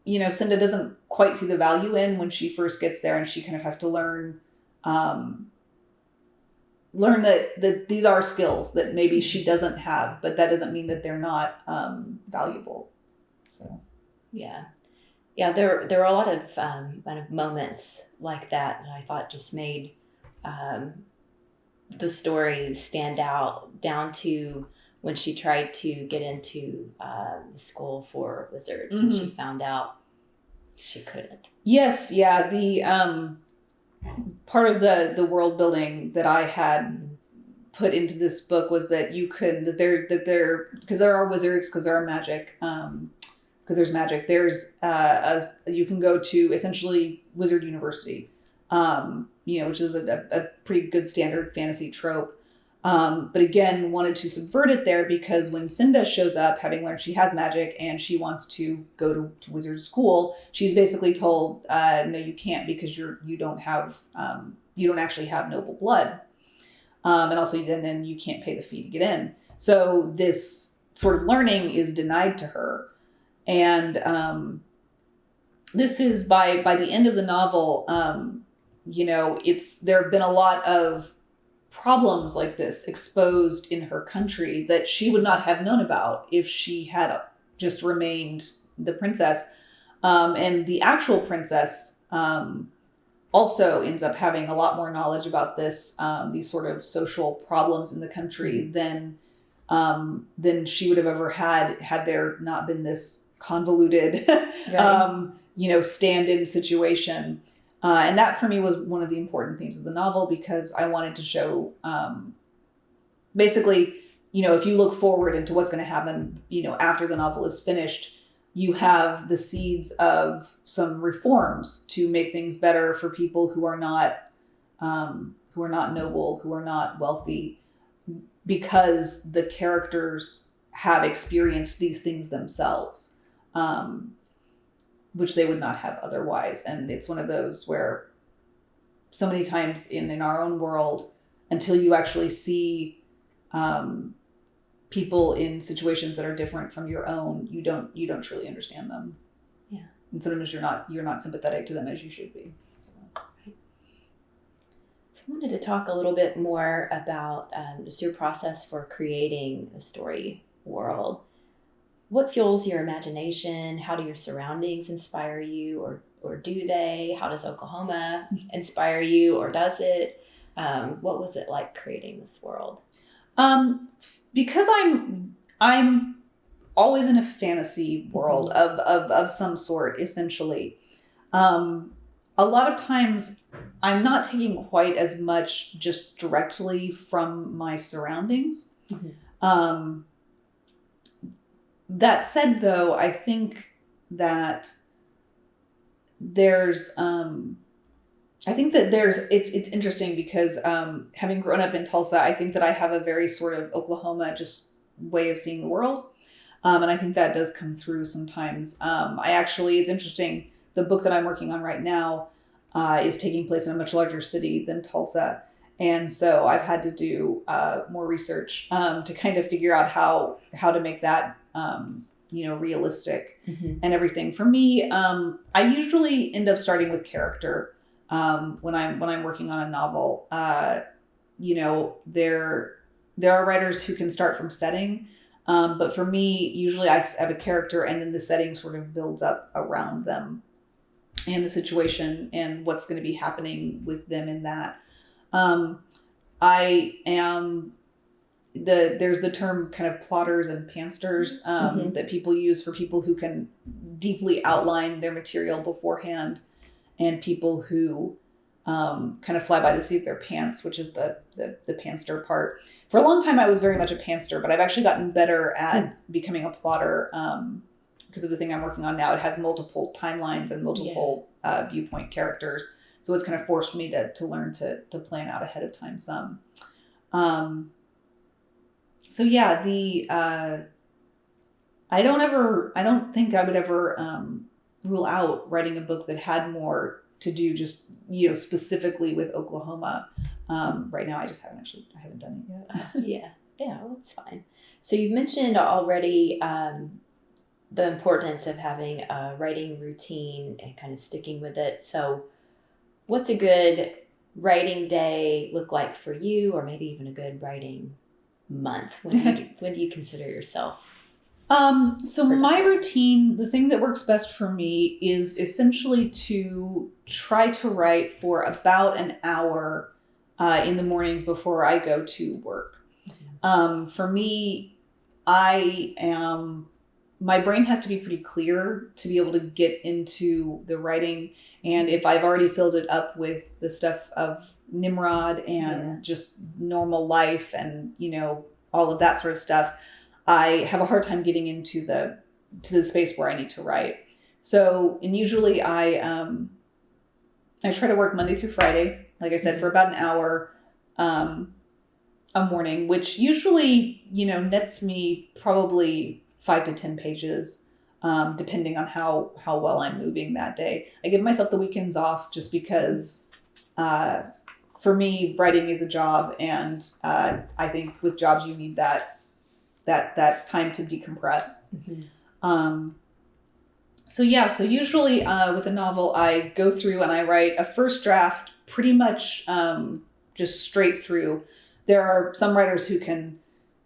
you know, Cinda doesn't quite see the value in when she first gets there, and she kind of has to learn that these are skills that maybe she doesn't have, but that doesn't mean that they're not valuable. So yeah, there were a lot of kind of moments like that I thought just made the story stand out, down to when she tried to get into the school for wizards, and she found out she couldn't. Yes, yeah. The part of the world building that I had put into this book was that you could because there are wizards, because there are magic, because there's magic. There's you can go to essentially Wizard University, you know, which is a pretty good standard fantasy trope. But again, wanted to subvert it there, because when Cinda shows up, having learned she has magic and she wants to go to wizard school, she's basically told, no, you can't, because you don't actually have noble blood. And also then you can't pay the fee to get in. So this sort of learning is denied to her. And this is by the end of the novel, you know, there have been a lot of problems like this exposed in her country that she would not have known about if she had just remained the princess. And the actual princess also ends up having a lot more knowledge about these sort of social problems in the country than she would have ever had there not been this convoluted, right. You know, stand-in situation. And that for me was one of the important themes of the novel, because I wanted to show, basically, you know, if you look forward into what's going to happen, you know, after the novel is finished, you have the seeds of some reforms to make things better for people who are not noble, who are not wealthy, because the characters have experienced these things themselves. Which they would not have otherwise. And it's one of those where so many times in our own world, until you actually see people in situations that are different from your own, you don't truly understand them. Yeah. And sometimes you're not sympathetic to them as you should be. So. Right. So I wanted to talk a little bit more about just your process for creating a story world. What fuels your imagination? How do your surroundings inspire you, or do they? How does Oklahoma inspire you, or does it? What was it like creating this world? Because I'm always in a fantasy world of some sort, essentially. A lot of times I'm not taking quite as much just directly from my surroundings. Mm-hmm. That said, though, I think that it's interesting because having grown up in Tulsa, I think that I have a very sort of Oklahoma just way of seeing the world. And I think that does come through sometimes. It's interesting. The book that I'm working on right now is taking place in a much larger city than Tulsa. And so I've had to do more research to kind of figure out how to make that realistic and everything. For me, I usually end up starting with character when I'm working on a novel. There are writers who can start from setting, but for me, usually I have a character and then the setting sort of builds up around them and the situation and what's going to be happening with them in that. There's the term kind of plotters and pansters that people use for people who can deeply outline their material beforehand, and people who kind of fly by the seat of their pants, which is the panster part. For a long time, I was very much a panster, but I've actually gotten better at becoming a plotter because of the thing I'm working on now. It has multiple timelines and multiple viewpoint characters. So it's kind of forced me to learn to plan out ahead of time some. I don't think I would ever rule out writing a book that had more to do just, specifically with Oklahoma. Right now, I haven't done it yet. Yeah, well, that's fine. So you've mentioned already the importance of having a writing routine and kind of sticking with it. So what's a good writing day look like for you, or maybe even a good writing month? When do you consider yourself? So my routine, the thing that works best for me is essentially to try to write for about an hour in the mornings before I go to work. For me, my brain has to be pretty clear to be able to get into the writing. And if I've already filled it up with the stuff of Nimrod and just normal life and, all of that sort of stuff, I have a hard time getting into the space where I need to write. So, and usually I try to work Monday through Friday, like I said, for about an hour a morning, which usually, nets me probably 5 to 10 pages, depending on how well I'm moving that day. I give myself the weekends off just because for me, writing is a job, and I think with jobs you need that time to decompress. So usually with a novel, I go through and I write a first draft pretty much just straight through. There are some writers who can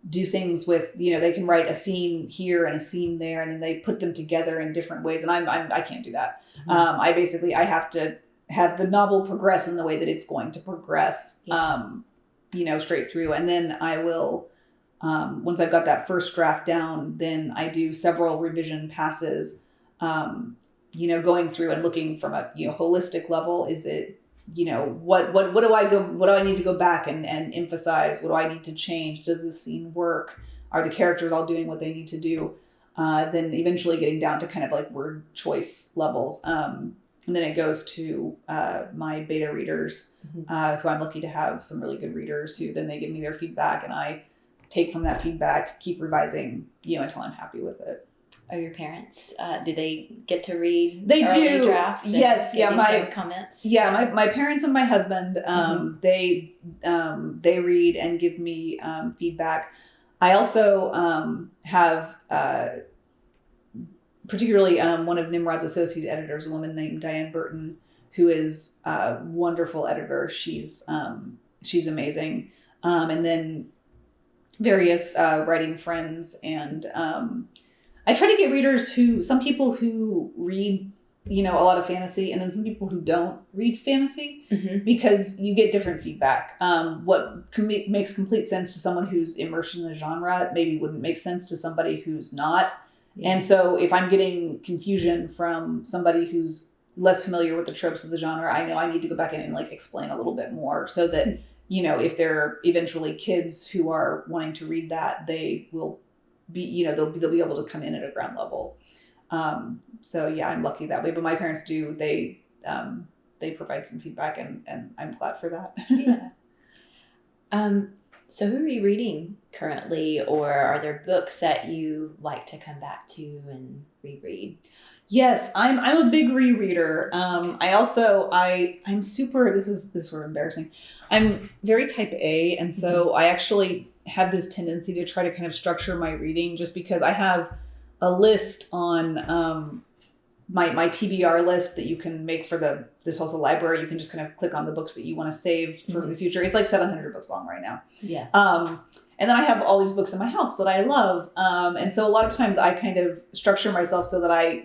do things with, they can write a scene here and a scene there, and then they put them together in different ways. And I can't do that. I have to have the novel progress in the way that it's going to progress, straight through. And then I will, once I've got that first draft down, then I do several revision passes, going through and looking from a, holistic level. Is it, what do I need to go back and emphasize? What do I need to change? Does this scene work? Are the characters all doing what they need to do? Then eventually getting down to kind of like word choice levels. And then it goes to my beta readers, who I'm lucky to have some really good readers who then they give me their feedback, and I take from that feedback, keep revising, until I'm happy with it. Are your parents, do they get to read they early do drafts? Yes. My comments. Yeah. My parents and my husband, they read and give me feedback. I also have particularly one of Nimrod's associate editors, a woman named Diane Burton, who is a wonderful editor. She's amazing. And then various writing friends, and I try to get readers some people who read, a lot of fantasy, and then some people who don't read fantasy, because you get different feedback. What makes complete sense to someone who's immersed in the genre maybe wouldn't make sense to somebody who's not. And so if I'm getting confusion from somebody who's less familiar with the tropes of the genre, I know I need to go back in and explain a little bit more, so that, if there are eventually kids who are wanting to read that, they will be, they'll be able to come in at a ground level. So yeah, I'm lucky that way. But my parents do, they provide some feedback, and I'm glad for that. So who are you reading currently, or are there books that you like to come back to and reread? Yes, I'm a big rereader. I'm super, this is sort of embarrassing. I'm very type A, and so I actually have this tendency to try to kind of structure my reading, just because I have a list on my TBR list that you can make for the Tulsa Library. You can just kind of click on the books that you want to save for the future. It's like 700 books long right now. Yeah. And then I have all these books in my house that I love. And so a lot of times I kind of structure myself so that I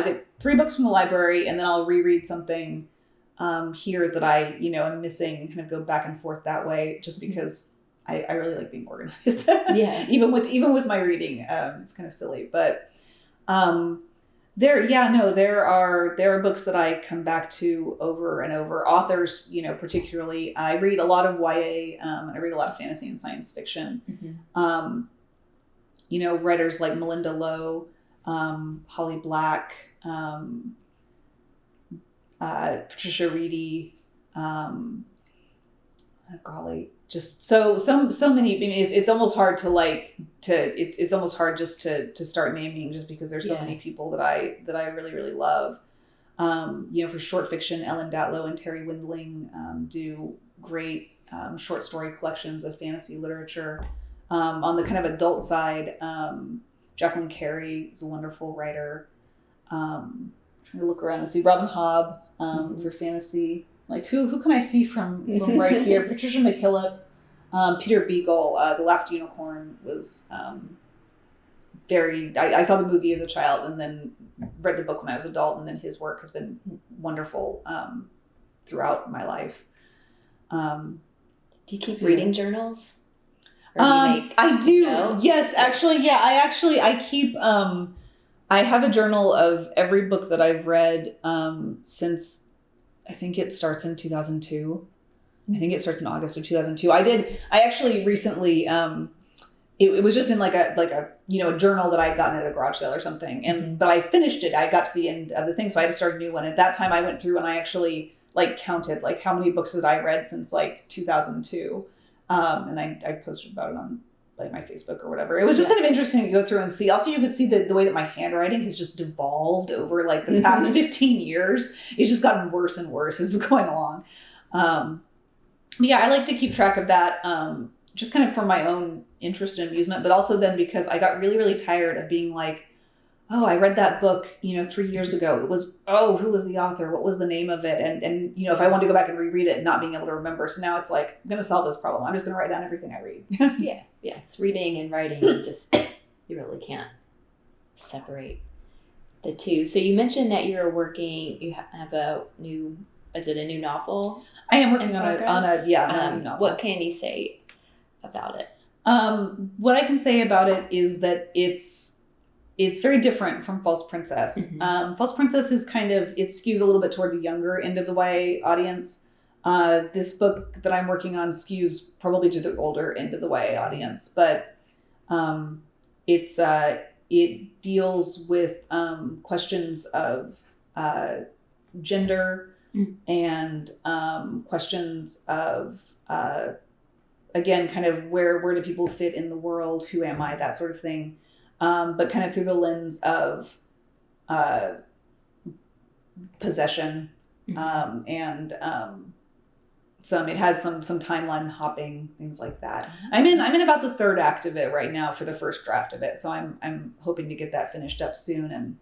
get 3 books from the library, and then I'll reread something here that I, am missing, and kind of go back and forth that way, just because I really like being organized. Yeah. even with my reading, it's kind of silly, but there are books that I come back to over and over. Authors, particularly, I read a lot of YA, and I read a lot of fantasy and science fiction. Writers like Melinda Lowe, Holly Black, Patricia Reedy, golly, just so many. I mean, it's almost hard to it's almost hard just to start naming, just because there's so many people that I really, really love. For short fiction, Ellen Datlow and Terry Windling do great short story collections of fantasy literature. On the kind of adult side, Jacqueline Carey is a wonderful writer. Trying to look around and see Robin Hobb for fantasy. Like who can I see from right here? Patricia McKillip, Peter Beagle. The Last Unicorn was I saw the movie as a child and then read the book when I was an adult, and then his work has been wonderful throughout my life. Do you keep reading journals? I do. Notes? Yes, actually, yeah. I keep. I have a journal of every book that I've read since. I think it starts in 2002. I think it starts in August of 2002. I actually recently. It was just in like a journal that I'd gotten at a garage sale or something, but I finished it. I got to the end of the thing, so I had to start a new one. At that time, I went through and I actually counted how many books that I read since 2002. And I posted about it on my Facebook or whatever. It was just kind of interesting to go through and see. Also, you could see the way that my handwriting has just devolved over the past 15 years. It's just gotten worse and worse as it's going along. But yeah, I like to keep track of that, just kind of for my own interest and amusement, but also then because I got really, really tired of being oh, I read that book, 3 years ago. It was, who was the author? What was the name of it? And if I wanted to go back and reread it, not being able to remember. So now it's I'm going to solve this problem. I'm just going to write down everything I read. Yeah. It's reading and writing. You really can't separate the two. So you mentioned that you have a new novel? I am working on a new novel. What can you say about it? What I can say about it is that it's very different from False Princess. False Princess is it skews a little bit toward the younger end of the YA audience. This book that I'm working on skews probably to the older end of the YA audience, but it deals with questions of gender and questions of again, kind of where do people fit in the world? Who am I? That sort of thing. But kind of through the lens of possession, and it has some timeline hopping, things like that. I'm in about the third act of it right now for the first draft of it, so I'm hoping to get that finished up soon and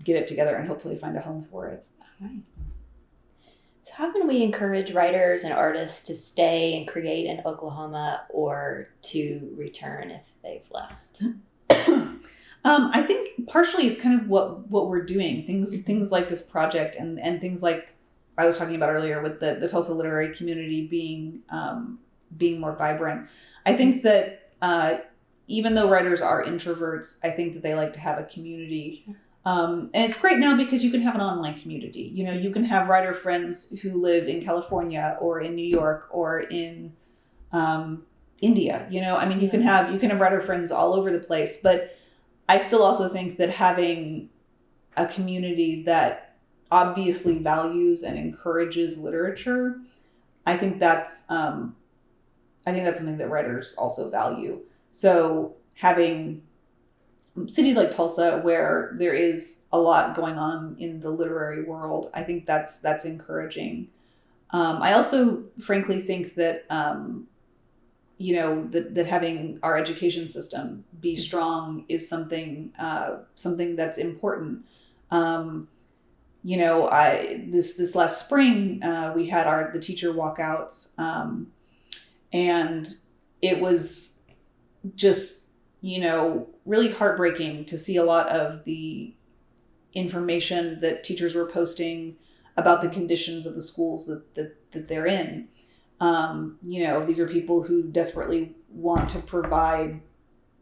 get it together and hopefully find a home for it. All right. So how can we encourage writers and artists to stay and create in Oklahoma or to return if they've left? I think partially it's kind of what we're doing. Things like this project and things like I was talking about earlier with the Tulsa literary community being more vibrant. I think that even though writers are introverts, I think that they like to have a community. And it's great now because you can have an online community. You can have writer friends who live in California or in New York or in India. You can have writer friends all over the place. But I still also think that having a community that obviously values and encourages literature, I think that's something that writers also value. So having cities like Tulsa, where there is a lot going on in the literary world, I think that's encouraging. I also, frankly, think that that having our education system be strong is something that's important. This last spring we had the teacher walkouts, and it was just really heartbreaking to see a lot of the information that teachers were posting about the conditions of the schools that they're in. These are people who desperately want to provide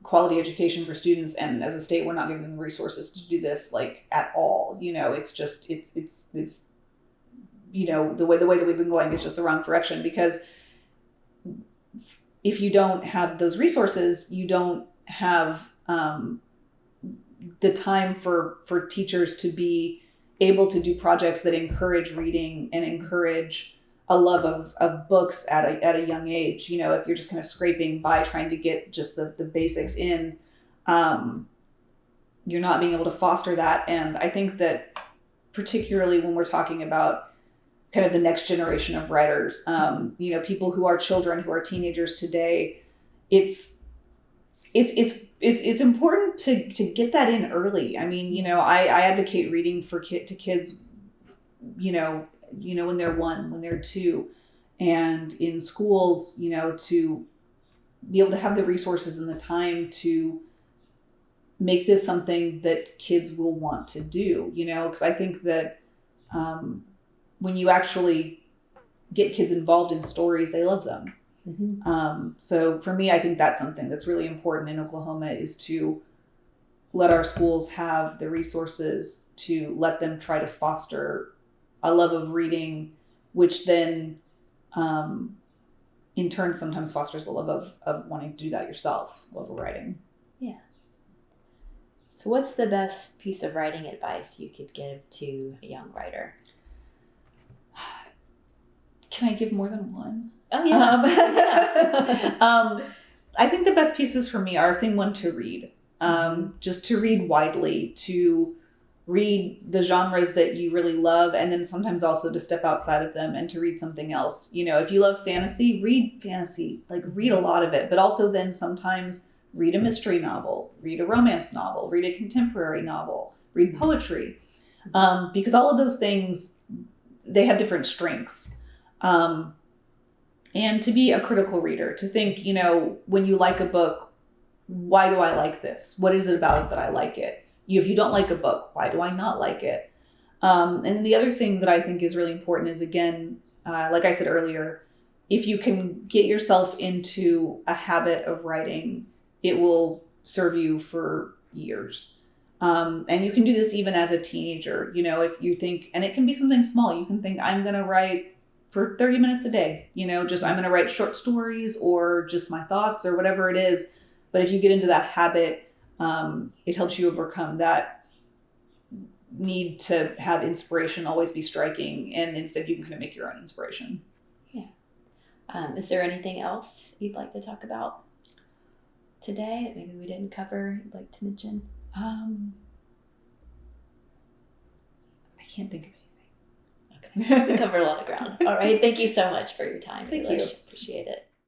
quality education for students, and as a state, we're not giving them the resources to do this at all. It's just it's the way that we've been going is just the wrong direction, because if you don't have those resources, you don't have the time for teachers to be able to do projects that encourage reading and encourage a love of books at a young age. You know, if you're just kind of scraping by trying to get just the basics in, you're not being able to foster that. And I think that particularly when we're talking about kind of the next generation of writers, you know, people who are children, who are teenagers today, it's important to get that in early. I mean, you know, I advocate reading to kids, you know, when they're 1, when they're 2, and in schools, you know, to be able to have the resources and the time to make this something that kids will want to do, you know, because I think that when you actually get kids involved in stories, they love them. Mm-hmm. So for me, I think that's something that's really important in Oklahoma, is to let our schools have the resources to let them try to foster a love of reading, which then in turn sometimes fosters a love of wanting to do that yourself, love of writing. Yeah. So what's the best piece of writing advice you could give to a young writer? Can I give more than one? Oh, yeah. I think the best pieces for me are thing 1, to read. Just to read widely, to read the genres that you really love, and then sometimes also to step outside of them and to read something else. You know, if you love fantasy, read fantasy, like read a lot of it, but also then sometimes read a mystery novel, read a romance novel, read a contemporary novel, read poetry. Because all of those things, they have different strengths. And to be a critical reader, to think, you know, when you like a book, why do I like this? What is it about it that I like it? If you don't like a book, why do I not like it? And the other thing that I think is really important is, again, like I said earlier, if you can get yourself into a habit of writing, it will serve you for years. And you can do this even as a teenager. You know, if you think, and it can be something small, you can think, I'm going to write for 30 minutes a day, you know, just I'm going to write short stories or just my thoughts or whatever it is. But if you get into that habit, it helps you overcome that need to have inspiration always be striking, and instead you can kind of make your own inspiration. Yeah. Is there anything else you'd like to talk about today that maybe we didn't cover, you'd like to mention? I can't think of anything. Okay. We covered a lot of ground. All right. Thank you so much for your time. Thank you. you. Appreciate it.